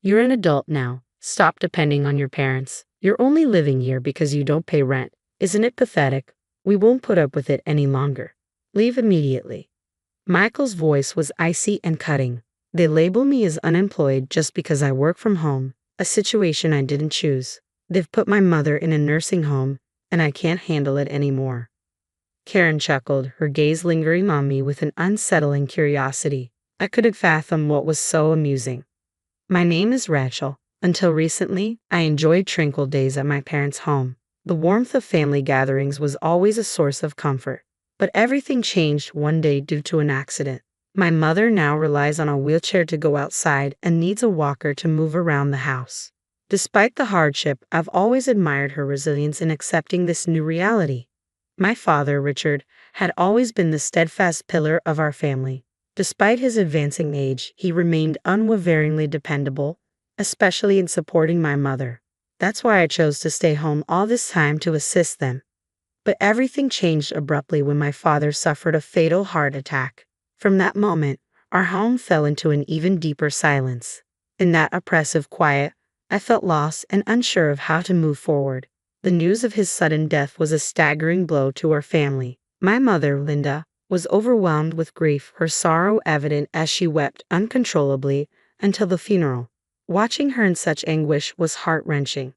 You're an adult now. Stop depending on your parents. You're only living here because you don't pay rent. Isn't it pathetic? We won't put up with it any longer. Leave immediately." Michael's voice was icy and cutting. They label me as unemployed just because I work from home, a situation I didn't choose. They've put my mother in a nursing home, and I can't handle it anymore. Karen chuckled, her gaze lingering on me with an unsettling curiosity. I couldn't fathom what was so amusing. "My name is Rachel. Until recently, I enjoyed tranquil days at my parents' home. The warmth of family gatherings was always a source of comfort. But everything changed one day due to an accident. My mother now relies on a wheelchair to go outside and needs a walker to move around the house. Despite the hardship, I've always admired her resilience in accepting this new reality. My father, Richard, had always been the steadfast pillar of our family. Despite his advancing age, he remained unwaveringly dependable, especially in supporting my mother. That's why I chose to stay home all this time to assist them. But everything changed abruptly when my father suffered a fatal heart attack. From that moment, our home fell into an even deeper silence. In that oppressive quiet, I felt lost and unsure of how to move forward. The news of his sudden death was a staggering blow to our family. My mother, Linda, was overwhelmed with grief, her sorrow evident as she wept uncontrollably until the funeral. Watching her in such anguish was heart-wrenching.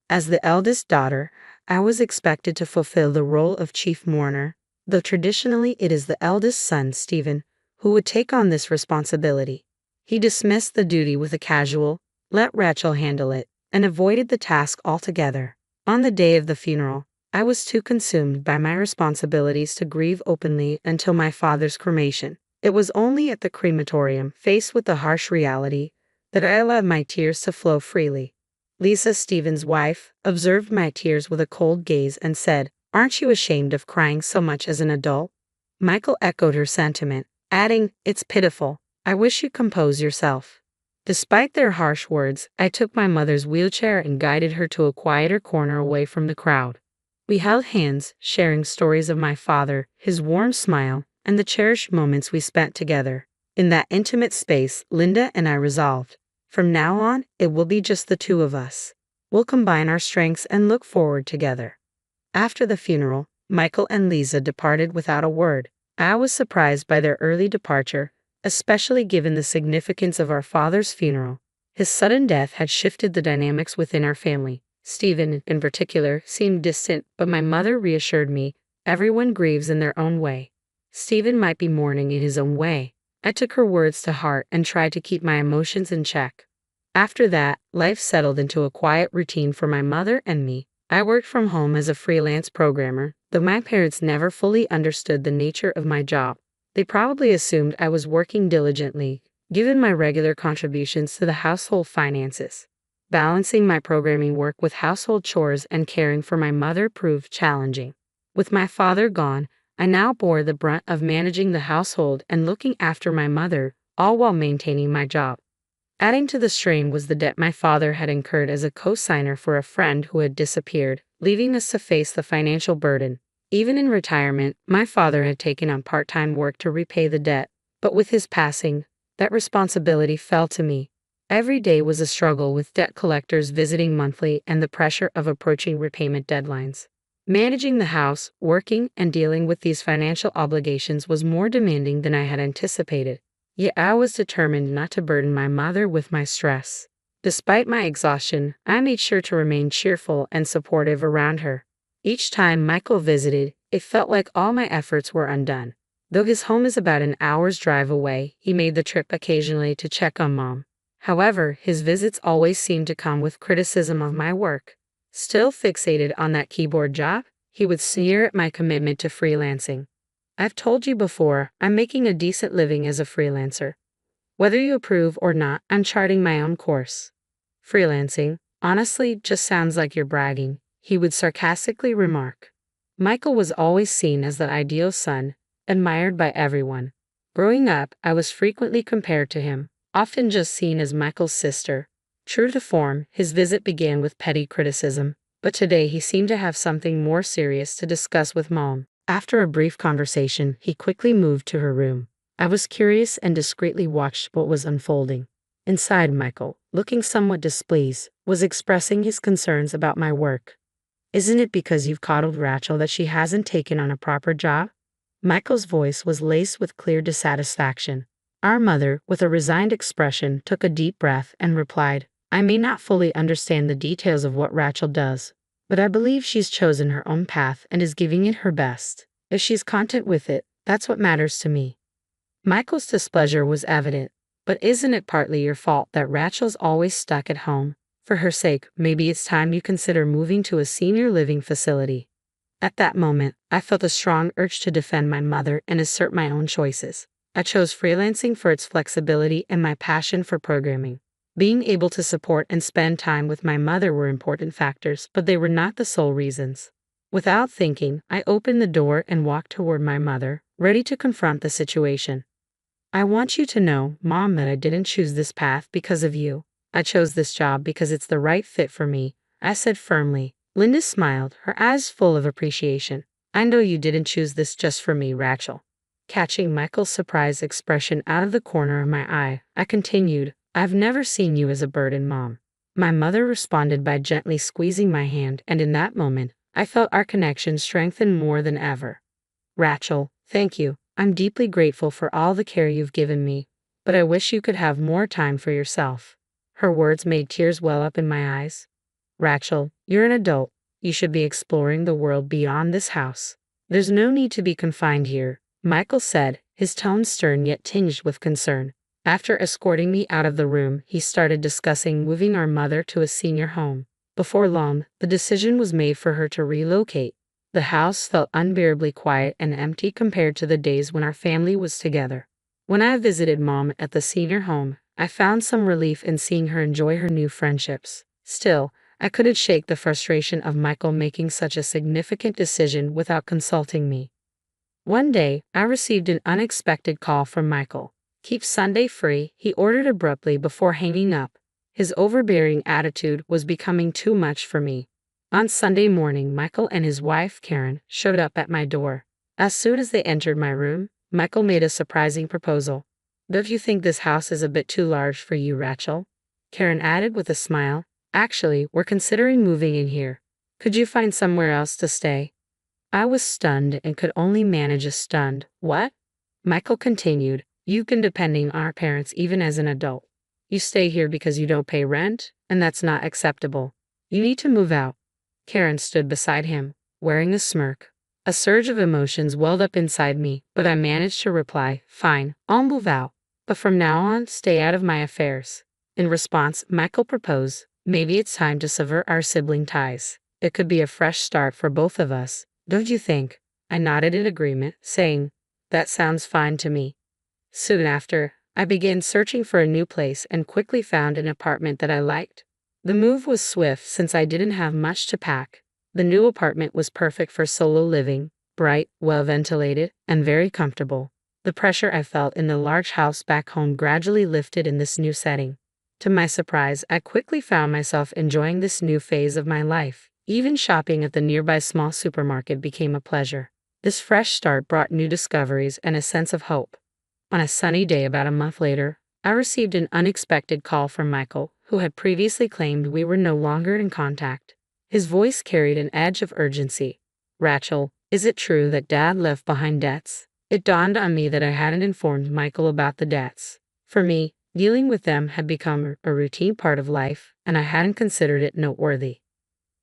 As the eldest daughter, I was expected to fulfill the role of chief mourner, though traditionally it is the eldest son, Stephen, who would take on this responsibility. He dismissed the duty with a casual, "Let Rachel handle it," and avoided the task altogether. On the day of the funeral, I was too consumed by my responsibilities to grieve openly until my father's cremation. It was only at the crematorium, faced with the harsh reality, that I allowed my tears to flow freely. Lisa, Stephen's wife, observed my tears with a cold gaze and said, "Aren't you ashamed of crying so much as an adult?" Michael echoed her sentiment, adding, "It's pitiful. I wish you'd compose yourself." Despite their harsh words, I took my mother's wheelchair and guided her to a quieter corner away from the crowd. We held hands, sharing stories of my father, his warm smile, and the cherished moments we spent together. In that intimate space, Linda and I resolved, from now on, it will be just the two of us. We'll combine our strengths and look forward together. After the funeral, Michael and Lisa departed without a word. I was surprised by their early departure, especially given the significance of our father's funeral. His sudden death had shifted the dynamics within our family. Stephen, in particular, seemed distant, but my mother reassured me, everyone grieves in their own way. Stephen might be mourning in his own way. I took her words to heart and tried to keep my emotions in check. After that, life settled into a quiet routine for my mother and me. I worked from home as a freelance programmer, though my parents never fully understood the nature of my job. They probably assumed I was working diligently, given my regular contributions to the household finances. Balancing my programming work with household chores and caring for my mother proved challenging. With my father gone, I now bore the brunt of managing the household and looking after my mother, all while maintaining my job. Adding to the strain was the debt my father had incurred as a co-signer for a friend who had disappeared, leaving us to face the financial burden. Even in retirement, my father had taken on part-time work to repay the debt, but with his passing, that responsibility fell to me. Every day was a struggle with debt collectors visiting monthly and the pressure of approaching repayment deadlines. Managing the house, working, and dealing with these financial obligations was more demanding than I had anticipated. Yet I was determined not to burden my mother with my stress. Despite my exhaustion, I made sure to remain cheerful and supportive around her. Each time Michael visited, it felt like all my efforts were undone. Though his home is about an hour's drive away, he made the trip occasionally to check on Mom. However, his visits always seemed to come with criticism of my work. Still fixated on that keyboard job, he would sneer at my commitment to freelancing. "I've told you before, I'm making a decent living as a freelancer. Whether you approve or not, I'm charting my own course. Freelancing, honestly, just sounds like you're bragging," he would sarcastically remark. Michael was always seen as the ideal son, admired by everyone. Growing up, I was frequently compared to him, often just seen as Michael's sister. True to form, his visit began with petty criticism, but today he seemed to have something more serious to discuss with Mom. After a brief conversation, he quickly moved to her room. I was curious and discreetly watched what was unfolding. Inside, Michael, looking somewhat displeased, was expressing his concerns about my work. Isn't it because you've coddled Rachel that she hasn't taken on a proper job? Michael's voice was laced with clear dissatisfaction. Our mother, with a resigned expression, took a deep breath and replied, I may not fully understand the details of what Rachel does, but I believe she's chosen her own path and is giving it her best. If she's content with it, that's what matters to me. Michael's displeasure was evident. But isn't it partly your fault that Rachel's always stuck at home? For her sake, maybe it's time you consider moving to a senior living facility. At that moment, I felt a strong urge to defend my mother and assert my own choices. I chose freelancing for its flexibility and my passion for programming. Being able to support and spend time with my mother were important factors, but they were not the sole reasons. Without thinking, I opened the door and walked toward my mother, ready to confront the situation. I want you to know, Mom, that I didn't choose this path because of you. I chose this job because it's the right fit for me, I said firmly. Linda smiled, her eyes full of appreciation. I know you didn't choose this just for me, Rachel. Catching Michael's surprised expression out of the corner of my eye, I continued, I've never seen you as a burden, Mom. My mother responded by gently squeezing my hand, and in that moment, I felt our connection strengthen more than ever. Rachel, thank you. I'm deeply grateful for all the care you've given me, but I wish you could have more time for yourself. Her words made tears well up in my eyes. Rachel, you're an adult. You should be exploring the world beyond this house. There's no need to be confined here, Michael said, his tone stern yet tinged with concern. After escorting me out of the room, he started discussing moving our mother to a senior home. Before long, the decision was made for her to relocate. The house felt unbearably quiet and empty compared to the days when our family was together. When I visited Mom at the senior home, I found some relief in seeing her enjoy her new friendships. Still, I couldn't shake the frustration of Michael making such a significant decision without consulting me. One day, I received an unexpected call from Michael. Keep Sunday free, he ordered abruptly before hanging up. His overbearing attitude was becoming too much for me. On Sunday morning, Michael and his wife, Karen, showed up at my door. As soon as they entered my room, Michael made a surprising proposal. Don't you think this house is a bit too large for you, Rachel? Karen added with a smile. Actually, we're considering moving in here. Could you find somewhere else to stay? I was stunned and could only manage a stunned, what? Michael continued, you've been depending on our parents even as an adult. You stay here because you don't pay rent, and that's not acceptable. You need to move out. Karen stood beside him, wearing a smirk. A surge of emotions welled up inside me, but I managed to reply, fine, I'll move out. But from now on, stay out of my affairs. In response, Michael proposed, maybe it's time to sever our sibling ties. It could be a fresh start for both of us, don't you think? I nodded in agreement, saying, that sounds fine to me. Soon after, I began searching for a new place and quickly found an apartment that I liked. The move was swift since I didn't have much to pack. The new apartment was perfect for solo living, bright, well-ventilated, and very comfortable. The pressure I felt in the large house back home gradually lifted in this new setting. To my surprise, I quickly found myself enjoying this new phase of my life. Even shopping at the nearby small supermarket became a pleasure. This fresh start brought new discoveries and a sense of hope. On a sunny day about a month later, I received an unexpected call from Michael, who had previously claimed we were no longer in contact. His voice carried an edge of urgency. Rachel, is it true that Dad left behind debts? It dawned on me that I hadn't informed Michael about the debts. For me, dealing with them had become a routine part of life, and I hadn't considered it noteworthy.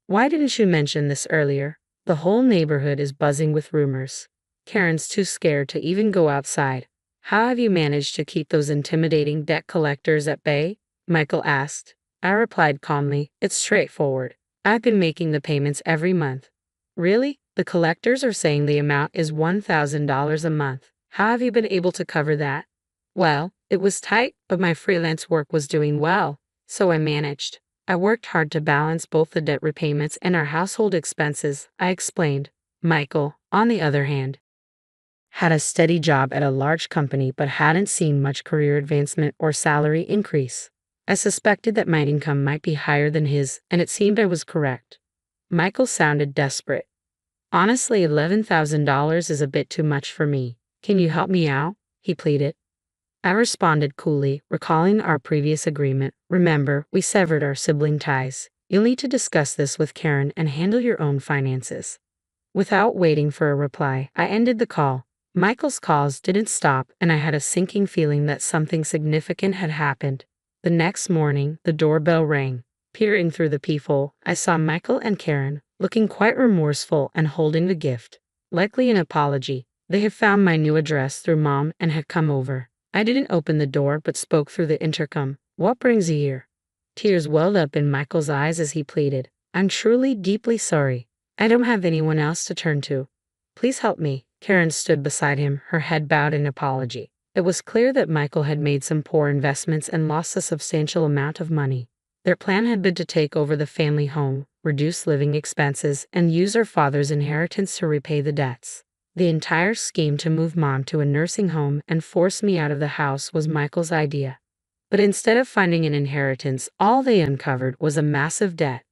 Why didn't you mention this earlier? The whole neighborhood is buzzing with rumors. Karen's too scared to even go outside. How have you managed to keep those intimidating debt collectors at bay? Michael asked. I replied calmly, it's straightforward. I've been making the payments every month. Really? The collectors are saying the amount is $1,000 a month. How have you been able to cover that? Well, it was tight, but my freelance work was doing well, so I managed. I worked hard to balance both the debt repayments and our household expenses, I explained. Michael, on the other hand, had a steady job at a large company but hadn't seen much career advancement or salary increase. I suspected that my income might be higher than his, and it seemed I was correct. Michael sounded desperate. Honestly, $11,000 is a bit too much for me. Can you help me out? He pleaded. I responded coolly, recalling our previous agreement. Remember, we severed our sibling ties. You'll need to discuss this with Karen and handle your own finances. Without waiting for a reply, I ended the call. Michael's calls didn't stop, and I had a sinking feeling that something significant had happened. The next morning, the doorbell rang. Peering through the peephole, I saw Michael and Karen, looking quite remorseful and holding the gift. Likely an apology. They had found my new address through Mom and had come over. I didn't open the door but spoke through the intercom. What brings you here? Tears welled up in Michael's eyes as he pleaded. I'm truly, deeply sorry. I don't have anyone else to turn to. Please help me. Karen stood beside him, her head bowed in apology. It was clear that Michael had made some poor investments and lost a substantial amount of money. Their plan had been to take over the family home, reduce living expenses, and use her father's inheritance to repay the debts. The entire scheme to move Mom to a nursing home and force me out of the house was Michael's idea. But instead of finding an inheritance, all they uncovered was a massive debt.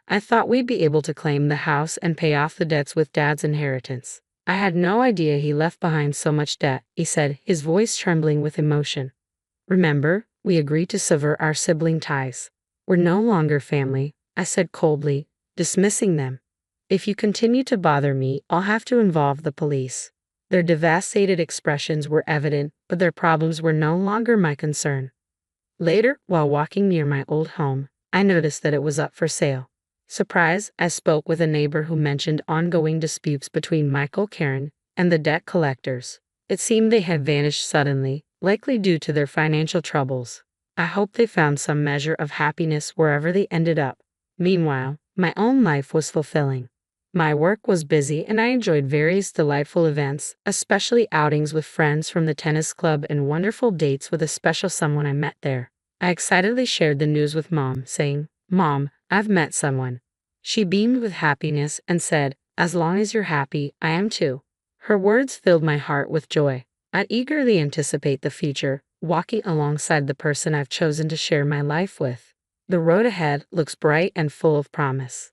I thought we'd be able to claim the house and pay off the debts with Dad's inheritance. I had no idea he left behind so much debt, he said, his voice trembling with emotion. Remember, we agreed to sever our sibling ties. We're no longer family, I said coldly, dismissing them. If you continue to bother me, I'll have to involve the police. Their devastated expressions were evident, but their problems were no longer my concern. Later, while walking near my old home, I noticed that it was up for sale. Surprised, I spoke with a neighbor who mentioned ongoing disputes between Michael, Karen, and the debt collectors. It seemed they had vanished suddenly, likely due to their financial troubles. I hoped they found some measure of happiness wherever they ended up. Meanwhile, my own life was fulfilling. My work was busy and I enjoyed various delightful events, especially outings with friends from the tennis club and wonderful dates with a special someone I met there. I excitedly shared the news with Mom, saying, Mom, I've met someone. She beamed with happiness and said, as long as you're happy, I am too. Her words filled my heart with joy. I'd eagerly anticipate the future, walking alongside the person I've chosen to share my life with. The road ahead looks bright and full of promise.